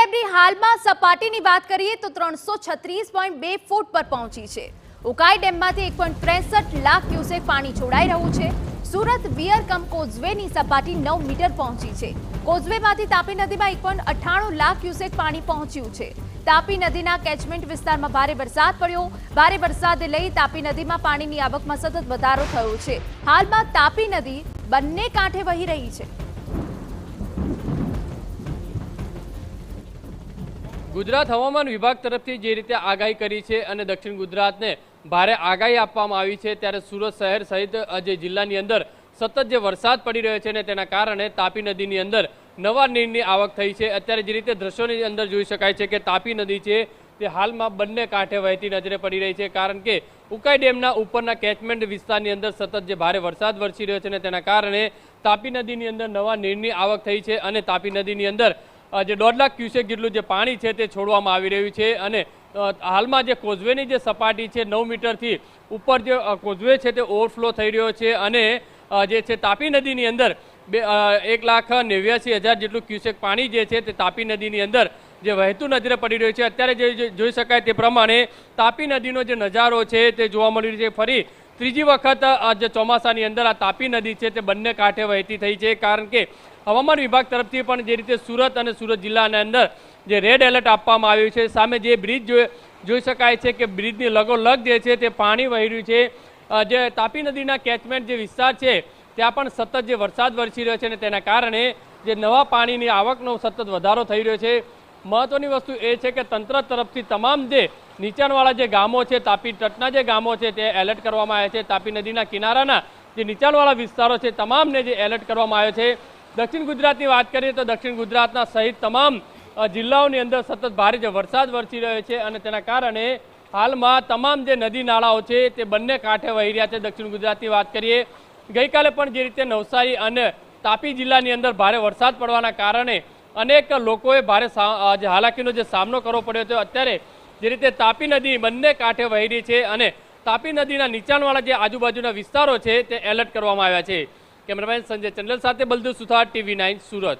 ડેમની હાલમાં સપાટીની વાત કરીએ તો 336.2 ફૂટ પર પહોંચી છે। ઉકાઈ ડેમમાંથી 1.63 લાખ ક્યુસેક પાણી છોડાઈ રહ્યું છે। સુરત વિયરકમ કોઝવેની સપાટી 9 મીટર પહોંચી છે। કોઝવેમાંથી તાપી નદીમાં 1.98 લાખ ક્યુસેક પાણી પહોંચ્યું છે। તાપી નદીના કેચમેન્ટ વિસ્તારમાં ભારે વરસાદ પડ્યો। ભારે વરસાદને લઈ તાપી નદીમાં પાણીની આવકમાં સતત વધારો થયો છે। હાલમાં તાપી નદી બંને કાંઠે વહી રહી છે। ગુજરાત હવામાન વિભાગ તરફથી જે રીતે આગાહી કરી છે અને દક્ષિણ ગુજરાતને ભારે આગાહી આપવામાં આવી છે, ત્યારે સુરત શહેર સહિત જે જિલ્લાની અંદર સતત જે વરસાદ પડી રહ્યો છે ને તેના કારણે તાપી નદીની અંદર નવા નીરની આવક થઈ છે। અત્યારે જે રીતે દ્રશ્યોની અંદર જોઈ શકાય છે કે તાપી નદી છે તે હાલમાં બંને કાંઠે વહેતી નજરે પડી રહી છે, કારણ કે ઉકાઈ ડેમના ઉપરના કેચમેન્ટ વિસ્તારની અંદર સતત જે ભારે વરસાદ વરસી રહ્યો છે ને તેના કારણે તાપી નદીની અંદર નવા નીરની આવક થઈ છે અને તાપી નદીની અંદર જે 1.5 લાખ ક્યુસેક જેટલું જે પાણી છે તે છોડવામાં આવી રહ્યું છે। અને હાલમાં જે કોઝવેની જે સપાટી છે 9 મીટરથી ઉપર જે કોઝવે છે તે ઓવરફ્લો થઈ રહ્યો છે અને જે છે તાપી નદીની અંદર 1,89,000 જેટલું ક્યુસેક પાણી જે છે તે તાપી નદીની અંદર જે વહેતું નજરે પડી રહ્યું છે। અત્યારે જે જોઈ શકાય તે પ્રમાણે તાપી નદીનો જે નજારો છે તે જોવા મળી રહ્યો છે। ફરી ત્રીજી વખત જે ચોમાસાની અંદર આ તાપી નદી છે તે બંને કાંઠે વહેતી થઈ છે, કારણ કે હવામાન વિભાગ તરફથી પણ જે રીતે સુરત અને સુરત જિલ્લાના અંદર જે રેડ એલર્ટ આપવામાં આવ્યું છે, સામે જે બ્રિજ જોઈ શકાય છે કે બ્રિજની લગોલગ જે છે તે પાણી વહી રહ્યું છે। જે તાપી નદીના કેચમેન્ટ જે વિસ્તાર છે ત્યાં પણ સતત જે વરસાદ વરસી રહ્યો છે અને તેના કારણે જે નવા પાણીની આવકનો સતત વધારો થઈ રહ્યો છે। મહત્વની વસ્તુ એ છે કે તંત્ર તરફથી તમામ જે નીચાણવાળા જે ગામો છે, તાપી તટના જે ગામો છે તે એલર્ટ કરવામાં આવ્યા છે। તાપી નદીના કિનારાના જે નીચાણવાળા વિસ્તારો છે તમામને જે એલર્ટ કરવામાં આવ્યો છે। દક્ષિણ ગુજરાતની વાત કરીએ તો દક્ષિણ ગુજરાતના સહિત તમામ જિલ્લાઓની અંદર સતત ભારે જે વરસાદ વરસી રહ્યો છે અને તેના કારણે હાલમાં તમામ જે નદી નાળાઓ છે તે બંને કાંઠે વહી રહ્યા છે। દક્ષિણ ગુજરાતની વાત કરીએ, ગઈકાલે પણ જે રીતે નવસારી અને તાપી જિલ્લાની અંદર ભારે વરસાદ પડવાના કારણે અનેક લોકોએ ભારે હાલાકીનો જે સામનો કરવો પડ્યો હતો। અત્યારે જે રીતે તાપી નદી બંને કાંઠે વહી રહી છે અને તાપી નદીના નીચાણવાળા જે આજુબાજુના વિસ્તારો છે તે એલર્ટ કરવામાં આવ્યા છે। કેમેરામેન સંજય ચંડલ સાથે બલદેવ સુથાર, TV9 સુરત।